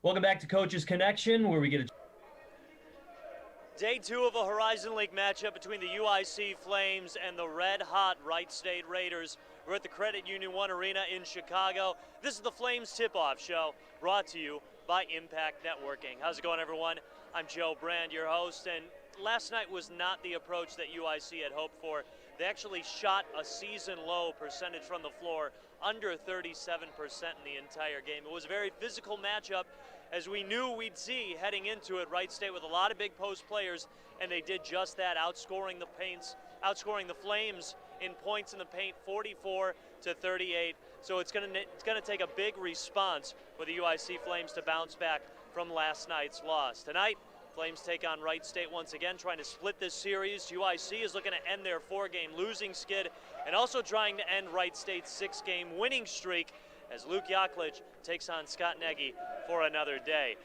Welcome back to Coach's Connection, where we get a Day 2 of a Horizon League matchup between the UIC Flames and the red-hot Wright State Raiders. We're at the Credit Union 1 Arena in Chicago. This is the Flames Tipoff Show, brought to you by Impact Networking. How's it going, everyone? I'm Joe Brand, your host, and last night was not the approach that UIC had hoped for. They actually shot a season-low percentage from the floor, under 37% in the entire game. It was a very physical matchup, as we knew we'd see heading into it. Wright State with a lot of big post players, and they did just that, outscoring the Flames in points in the paint, 44-38. So it's going to take a big response for the UIC Flames to bounce back from last night's loss. Tonight, Flames take on Wright State once again, trying to split this series. UIC is looking to end their 4-game losing skid and also trying to end Wright State's 6-game winning streak as Luke Yaklich takes on Scott Nagy for another day.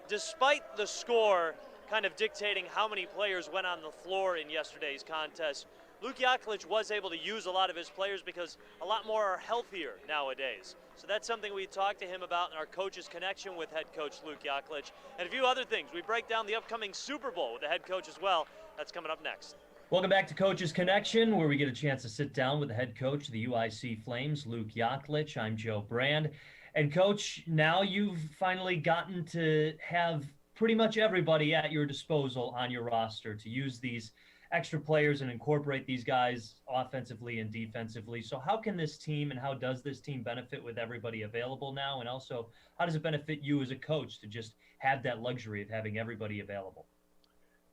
Despite the score kind of dictating how many players went on the floor in yesterday's contest, Luke Yaklich was able to use a lot of his players because a lot more are healthier nowadays. So that's something we talked to him about in our Coach's Connection with head coach Luke Yaklich, and a few other things. We break down the upcoming Super Bowl with the head coach as well. That's coming up next. Welcome back to Coach's Connection, where we get a chance to sit down with the head coach of the UIC Flames, Luke Yaklich. I'm Joe Brand. And Coach, now you've finally gotten to have pretty much everybody at your disposal on your roster to use these extra players and incorporate these guys offensively and defensively. So how can this team and how does this team benefit with everybody available now? And also, how does it benefit you as a coach to just have that luxury of having everybody available?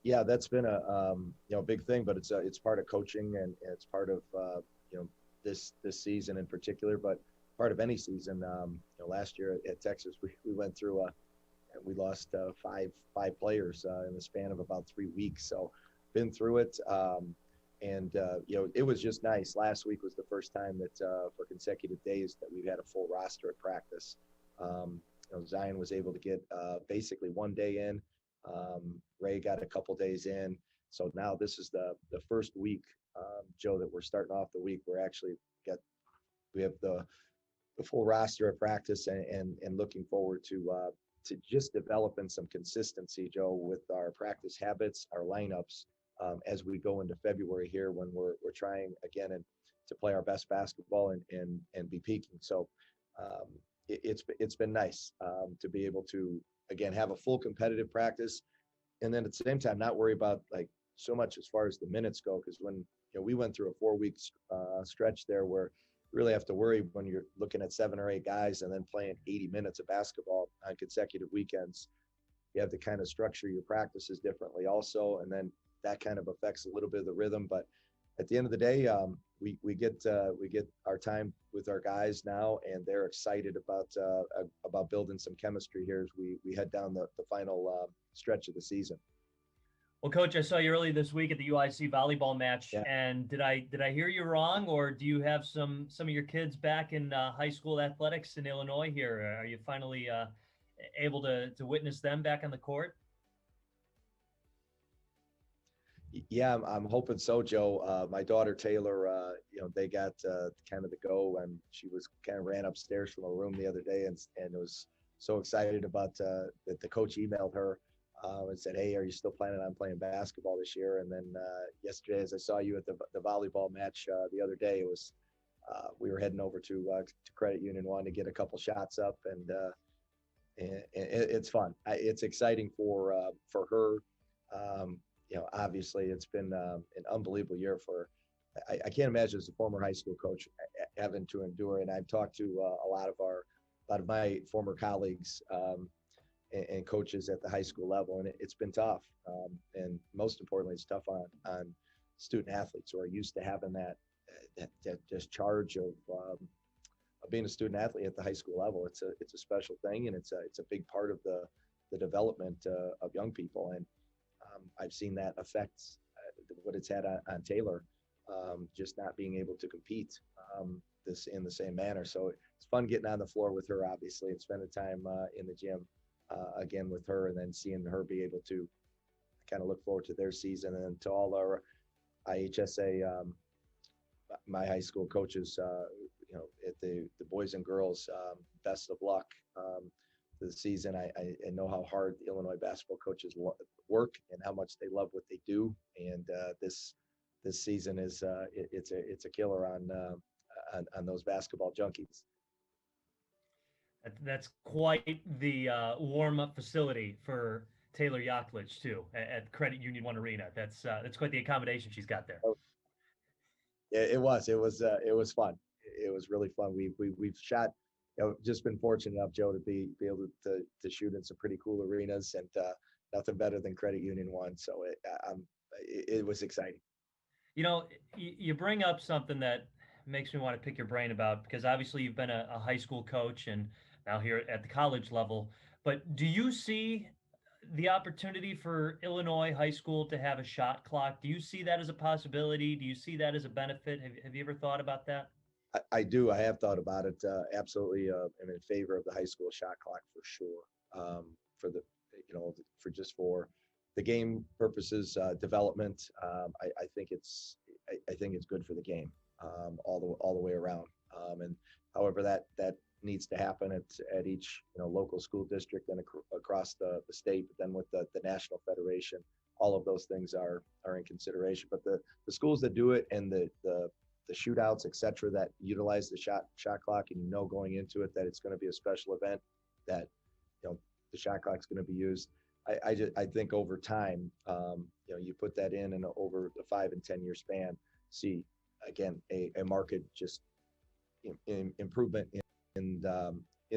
Yeah, that's been a big thing, but it's part of coaching and it's part of this season in particular, but part of any season. Last year at Texas, we went through we lost five players in the span of about 3 weeks. So been through it, and it was just nice. Last week was the first time that for consecutive days that we've had a full roster at practice. Zion was able to get basically 1 day in. Ray got a couple days in. So now this is the first week, Joe, that we're starting off the week. We have the full roster at practice and looking forward to just developing some consistency, Joe, with our practice habits, our lineups, as we go into February here when we're trying again to play our best basketball and be peaking. So it's been nice to be able to again have a full competitive practice, and then at the same time not worry about like so much as far as the minutes go, because when we went through a 4-week stretch there where you really have to worry when you're looking at 7 or 8 guys and then playing 80 minutes of basketball on consecutive weekends. You have to kind of structure your practices differently also, and then that kind of affects a little bit of the rhythm. But at the end of the day, we get our time with our guys now, and they're excited about building some chemistry here as we head down the final stretch of the season. Well, Coach, I saw you early this week at the UIC volleyball match, Yeah. and did I hear you wrong, or do you have some of your kids back in high school athletics in Illinois here? Are you finally able to witness them back on the court? Yeah, I'm hoping so, Joe. My daughter Taylor, they got kind of the go, and she was kind of ran upstairs from her room the other day and was so excited about that the coach emailed her and said, "Hey, are you still planning on playing basketball this year?" And then yesterday, as I saw you at the volleyball match the other day, it was we were heading over to Credit Union 1 to get a couple shots up, and it's fun. It's exciting for her. Obviously it's been an unbelievable year for, I can't imagine as a former high school coach having to endure. And I've talked to a lot of my former colleagues and coaches at the high school level, and it's been tough. And most importantly, it's tough on student athletes who are used to having that just charge of being a student athlete at the high school level. It's a special thing, and it's a big part of the development of young people. And I've seen that affect what it's had on Taylor, just not being able to compete this in the same manner. So it's fun getting on the floor with her, obviously, and spending time in the gym again with her, and then seeing her be able to kind of look forward to their season. And to all our IHSA, my high school coaches, at the boys and girls, best of luck the season. I know how hard the Illinois basketball coaches work and how much they love what they do. And this season is it's a killer on those basketball junkies. That's quite the warm-up facility for Taylor Yaklich too at Credit Union One Arena. That's quite the accommodation she's got there. It was fun. It was really fun. We've shot, just been fortunate enough, Joe, to be able to shoot in some pretty cool arenas, and nothing better than Credit Union One. So it was exciting. You bring up something that makes me want to pick your brain about, because obviously you've been a high school coach and now here at the college level. But do you see the opportunity for Illinois high school to have a shot clock? Do you see that as a possibility? Do you see that as a benefit? Have you ever thought about that? I do. I have thought about it. Absolutely. I'm in favor of the high school shot clock for sure. For the game purposes, development. I think it's good for the game all the way around. And however that needs to happen at each local school district and across the state, but then with the national federation, all of those things are in consideration. But the schools that do it and the shootouts, et cetera, that utilize the shot clock, and going into it that it's going to be a special event, that the shot clock is going to be used. I think over time, you put that in, and over the 5 and 10 year span, see again a market just improvement in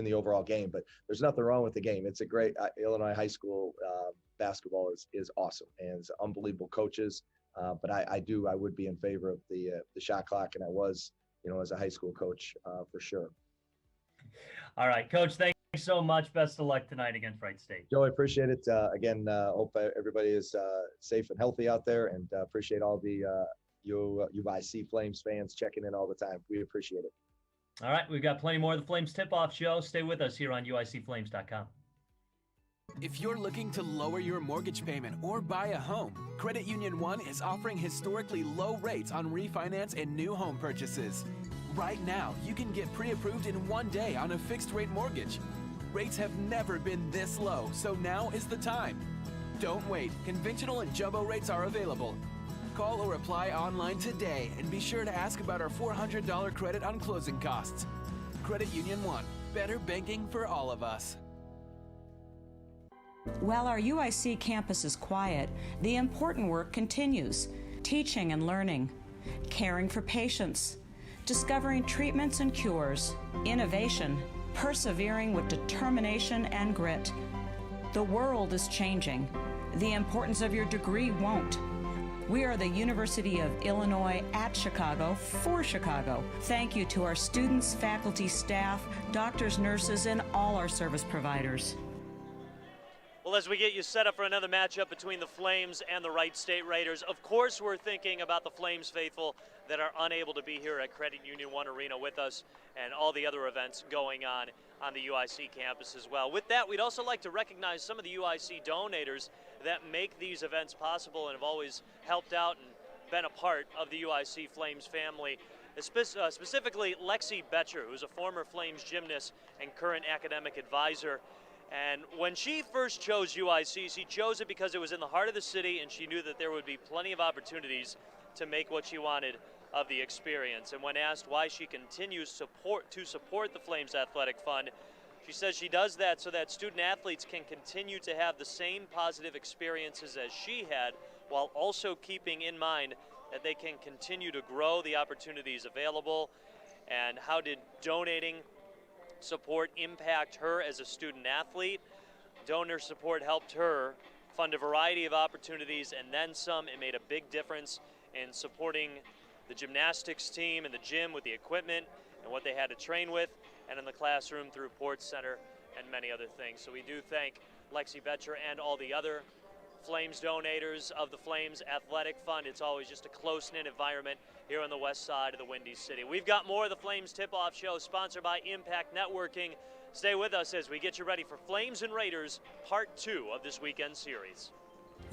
the overall game. But there's nothing wrong with the game. It's a great Illinois high school basketball is awesome, and it's unbelievable coaches. But I would be in favor of the shot clock, and I was, as a high school coach, for sure. All right, Coach, thanks so much. Best of luck tonight against Wright State. Joe, I appreciate it. Again, hope everybody is safe and healthy out there, and appreciate all the UIC Flames fans checking in all the time. We appreciate it. All right, we've got plenty more of the Flames Tip-Off Show. Stay with us here on UICFlames.com. If you're looking to lower your mortgage payment or buy a home, Credit Union One is offering historically low rates on refinance and new home purchases. Right now, you can get pre-approved in 1 day on a fixed-rate mortgage. Rates have never been this low, so now is the time. Don't wait. Conventional and jumbo rates are available. Call or apply online today, and be sure to ask about our $400 credit on closing costs. Credit Union One. Better banking for all of us. While our UIC campus is quiet, the important work continues. Teaching and learning, caring for patients, discovering treatments and cures, innovation, persevering with determination and grit. The world is changing. The importance of your degree won't. We are the University of Illinois at Chicago for Chicago. Thank you to our students, faculty, staff, doctors, nurses, and all our service providers. Well, as we get you set up for another matchup between the Flames and the Wright State Raiders, of course we're thinking about the Flames faithful that are unable to be here at Credit Union One Arena with us, and all the other events going on the UIC campus as well. With that, we'd also like to recognize some of the UIC donators that make these events possible and have always helped out and been a part of the UIC Flames family. Specifically Lexi Betcher, who's a former Flames gymnast and current academic advisor. And when she first chose UIC, she chose it because it was in the heart of the city, and she knew that there would be plenty of opportunities to make what she wanted of the experience. And when asked why she continues to support the Flames Athletic Fund, she says she does that so that student athletes can continue to have the same positive experiences as she had, while also keeping in mind that they can continue to grow the opportunities available. And how did donating support impact her as a student athlete? Donor support helped her fund a variety of opportunities and then some. It made a big difference in supporting the gymnastics team and the gym with the equipment and what they had to train with, and in the classroom through Ports Center and many other things. So we do thank Lexi Betcher and all the other Flames donators of the Flames Athletic Fund. It's always just a close-knit environment here on the west side of the Windy City. We've got more of the Flames Tip-Off Show, sponsored by Impact Networking. Stay with us as we get you ready for Flames and Raiders, Part 2 of this weekend series.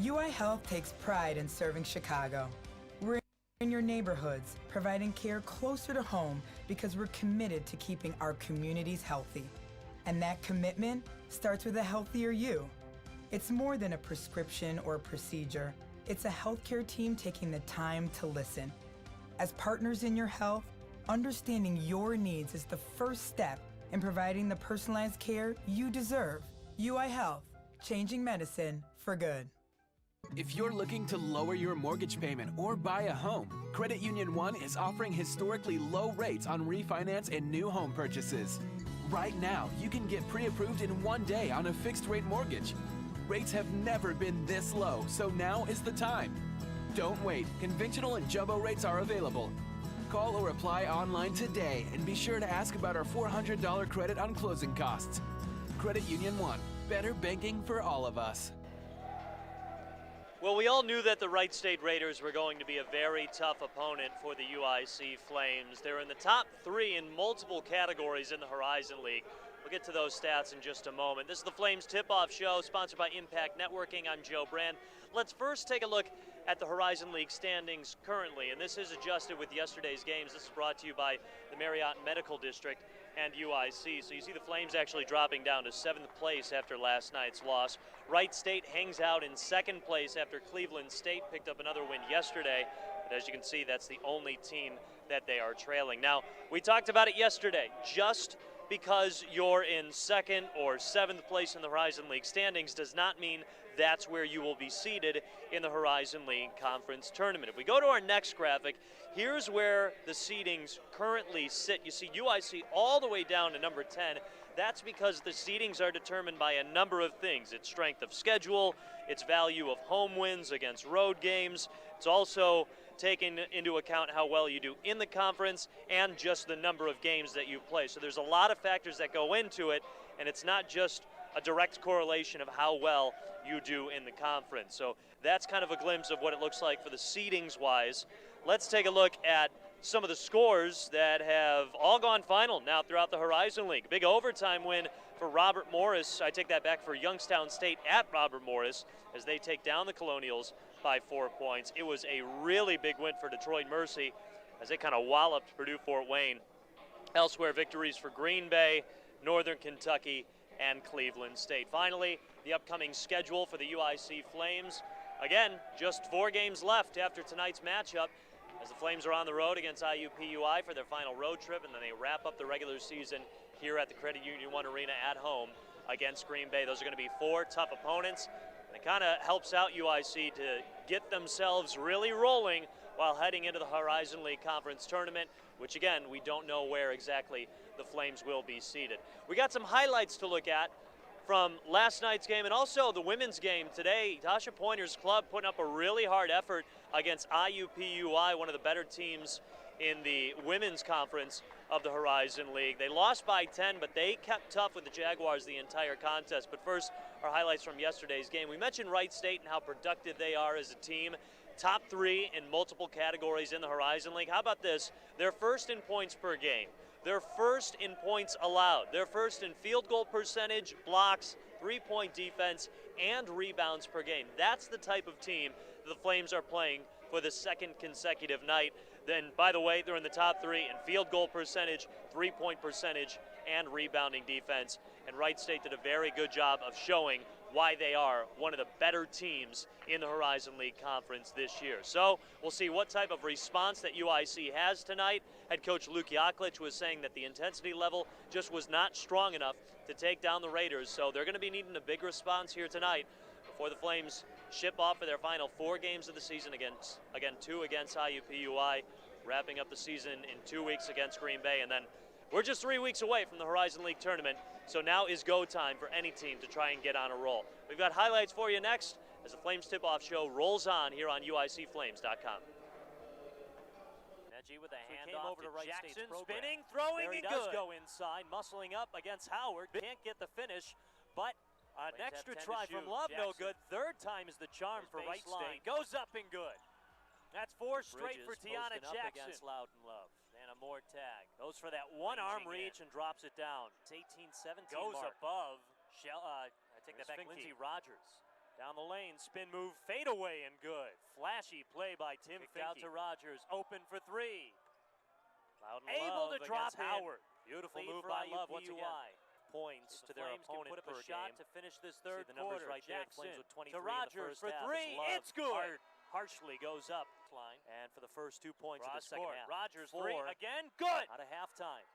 UI Health takes pride in serving Chicago. We're in your neighborhoods, providing care closer to home because we're committed to keeping our communities healthy. And that commitment starts with a healthier you. It's more than a prescription or procedure. It's a healthcare team taking the time to listen. As partners in your health, understanding your needs is the first step in providing the personalized care you deserve. UI Health, changing medicine for good. If you're looking to lower your mortgage payment or buy a home, Credit Union One is offering historically low rates on refinance and new home purchases. Right now, you can get pre-approved in 1 day on a fixed-rate mortgage. Rates have never been this low, so now is the time. Don't wait. Conventional and jumbo rates are available. Call or apply online today and be sure to ask about our $400 credit on closing costs. Credit Union One. Better banking for all of us. Well, we all knew that the Wright State Raiders were going to be a very tough opponent for the UIC Flames. They're in the top 3 in multiple categories in the Horizon League. We'll get to those stats in just a moment. This is the Flames Tip-Off Show, sponsored by Impact Networking. I'm Joe Brand. Let's first take a look at the Horizon League standings currently, and this is adjusted with yesterday's games. This is brought to you by the Marriott Medical District and UIC. So you see the Flames actually dropping down to 7th place after last night's loss. Wright State hangs out in 2nd place after Cleveland State picked up another win yesterday. But as you can see, that's the only team that they are trailing. Now, we talked about it yesterday. Just because you're in 2nd or 7th place in the Horizon League standings does not mean that's where you will be seated in the Horizon League Conference Tournament. If we go to our next graphic, here's where the seedings currently sit. You see UIC all the way down to number 10. That's because the seedings are determined by a number of things. Its strength of schedule, its value of home wins against road games. It's also taking into account how well you do in the conference and just the number of games that you play. So there's a lot of factors that go into it, and it's not just a direct correlation of how well you do in the conference. So that's kind of a glimpse of what it looks like for the seedings-wise. Let's take a look at some of the scores that have all gone final now throughout the Horizon League. Big overtime win for Robert Morris. I take that back for Youngstown State at Robert Morris as they take down the Colonials by 4 points. It was a really big win for Detroit Mercy as they kind of walloped Purdue Fort Wayne. Elsewhere, victories for Green Bay, Northern Kentucky, and Cleveland State. Finally, the upcoming schedule for the UIC Flames. Again, just 4 games left after tonight's matchup as the Flames are on the road against IUPUI for their final road trip, and then they wrap up the regular season here at the Credit Union One Arena at home against Green Bay. Those are going to be 4 tough opponents, and it kind of helps out UIC to get themselves really rolling while heading into the Horizon League Conference Tournament, which again, we don't know where exactly the Flames will be seated. We got some highlights to look at from last night's game and also the women's game today. Tasha Pointer's club putting up a really hard effort against IUPUI, one of the better teams in the women's conference of the Horizon League. They lost by 10, but they kept tough with the Jaguars the entire contest. But first, our highlights from yesterday's game. We mentioned Wright State and how productive they are as a team. Top 3 in multiple categories in the Horizon League. How about this? They're first in points per game. They're first in points allowed. They're first in field goal percentage, blocks, 3-point defense, and rebounds per game. That's the type of team the Flames are playing for the 2nd consecutive night. Then, by the way, they're in the top 3 in field goal percentage, 3-point percentage, and rebounding defense. And Wright State did a very good job of showing why they are one of the better teams in the Horizon League Conference this year. So we'll see what type of response that UIC has tonight. Head coach Luke Yaklich was saying that the intensity level just was not strong enough to take down the Raiders. So they're going to be needing a big response here tonight before the Flames ship off for their final 4 games of the season against, again, 2 against IUPUI, wrapping up the season in 2 weeks against Green Bay, and then we're just 3 weeks away from the Horizon League Tournament, so now is go time for any team to try and get on a roll. We've got highlights for you next as the Flames Tip-Off Show rolls on here on UICFlames.com. Neji with a handoff to Jackson, spinning, throwing, and does go inside, muscling up against Howard. Can't get the finish, but an extra try from Love, no good. 3rd time is the charm for Wright State. Goes up and good. That's 4 straight for Tiana Jackson. Loudon Love. And a more tag. Goes for that one-arm reach and drops it down. It's 18-17 Goes mark. Above. I take that back. Lindsey Rogers. Down the lane, spin move, fade away and good. Flashy play by Tim Finke. Out to Rogers, open for 3. Loudon able Love to drop Howard. Beautiful move by Love once again. points to their opponent put up per a shot game. to finish this third See the numbers quarter. right there. Jackson Flames with 23 to in the Rogers first for half. three. Love It's good. harshly goes up Line. and for the first 2 points of the Cross second court. half. Rogers 4 three again. Good. out of halftime.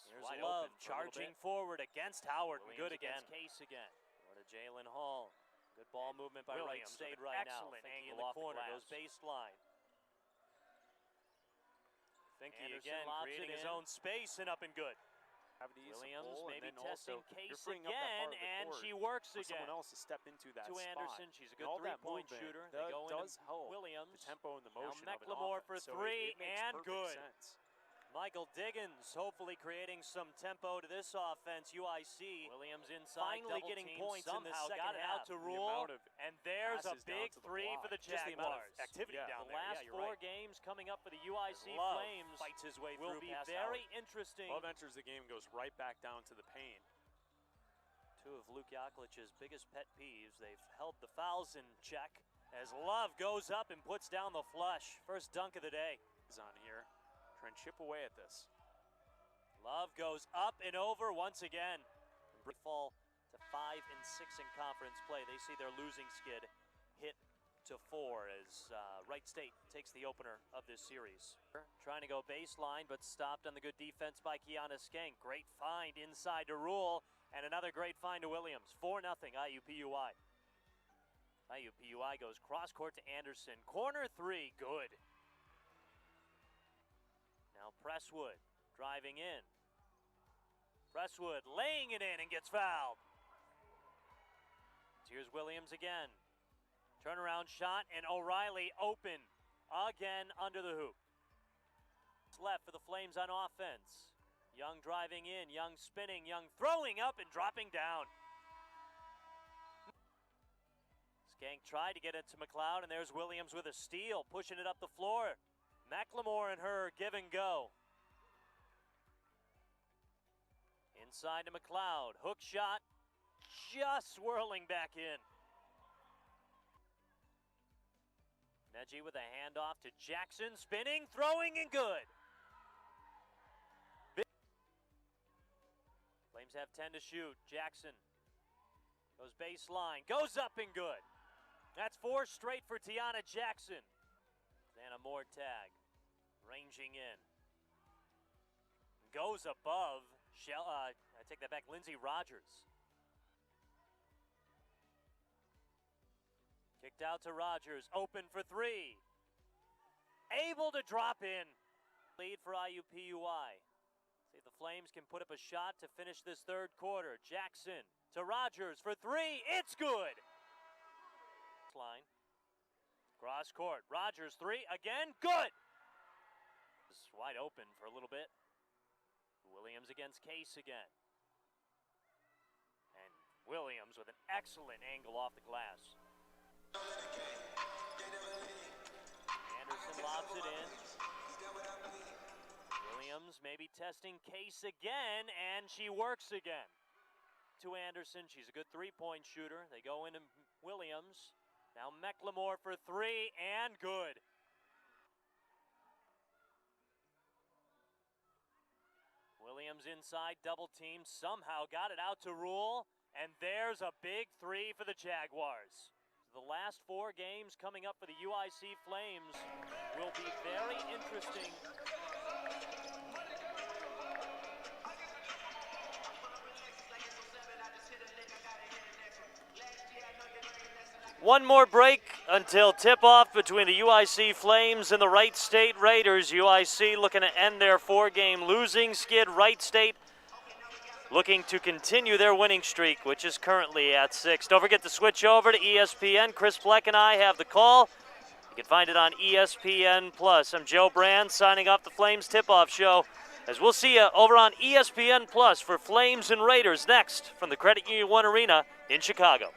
Here's Wide Love open for a little charging bit. forward against Howard. Williams Good again. against Case again. Go to Jalen Hall. Good ball movement by Wright Williams with State an right now. excellent Finke angle in the off the corner, glass. goes baseline. Finke Anderson again lobs creating it his in. own space and up and good. Williams maybe testing Case freeing up that again, part of the and court she works for again. someone else to step into that To spot. Anderson, she's a good And all that three-point movement shooter. They go does into help Williams. the tempo and the Now motion of an McLemore for offense. So three, it makes and perfect good. sense. Michael Diggins hopefully creating some tempo to this offense. UIC Williams inside, finally double getting team, points in the somehow second got it half. out to The Rule, amount of and there's a passes down big to the three block. for the Just the amount of Jaguars. activity down The there. last Yeah, you're four right. games coming up for the UIC Love Flames fights his way will through be past very Howard. interesting. Love enters the game, goes right back down to the paint. Two of Luke Yaklich's biggest pet peeves. They've held the fouls in check as Love goes up and puts down the flush. First dunk of the day. Is on here. Try and chip away at this. Love goes up and over once again. They fall to 5 and 6 in conference play. They see their losing skid hit to 4 as Wright State takes the opener of this series. Trying to go baseline, but stopped on the good defense by Kiana Skank. Great find inside to Rule, and another great find to Williams. 4-0 IUPUI. IUPUI goes cross court to Anderson. Corner three, good. Now Presswood driving in. Presswood laying it in and gets fouled. Here's Williams again. Turnaround shot, and O'Reilly open again under the hoop. It's left for the Flames on offense. Young driving in, Young spinning, Young throwing up and dropping down. Skank tried to get it to McLeod, and there's Williams with a steal, pushing it up the floor. McLemore and her give and go. Inside to McLeod, hook shot, just swirling back in. Neji with a handoff to Jackson, spinning, throwing, and good. Flames have 10 to shoot. Jackson goes baseline, goes up and good. That's 4 straight for Tiana Jackson. And a more tag, ranging in. Goes above, I take that back, Lindsey Rogers. Kicked out to Rogers, open for 3. Able to drop in. Lead for IUPUI. See if the Flames can put up a shot to finish this third quarter. Jackson to Rogers for 3. It's good. Line. Cross court. Rogers 3 again. Good. It's wide open for a little bit. Williams against Case again. And Williams with an excellent angle off the glass. Anderson lobs it in. Williams maybe testing Case again, and she works again. To Anderson, she's a good three-point shooter. They go into Williams. Now McLemore for 3, and good. Williams inside, double team, somehow got it out to Rule, and there's a big 3 for the Jaguars. The last 4 games coming up for the UIC Flames will be very interesting. One more break until tip-off between the UIC Flames and the Wright State Raiders. UIC looking to end their 4-game losing skid. Wright State looking to continue their winning streak, which is currently at 6. Don't forget to switch over to ESPN. Chris Bleck and I have the call. You can find it on ESPN+. I'm Joe Brand signing off the Flames Tip-Off Show, as we'll see you over on ESPN+ for Flames and Raiders next from the Credit Union 1 Arena in Chicago.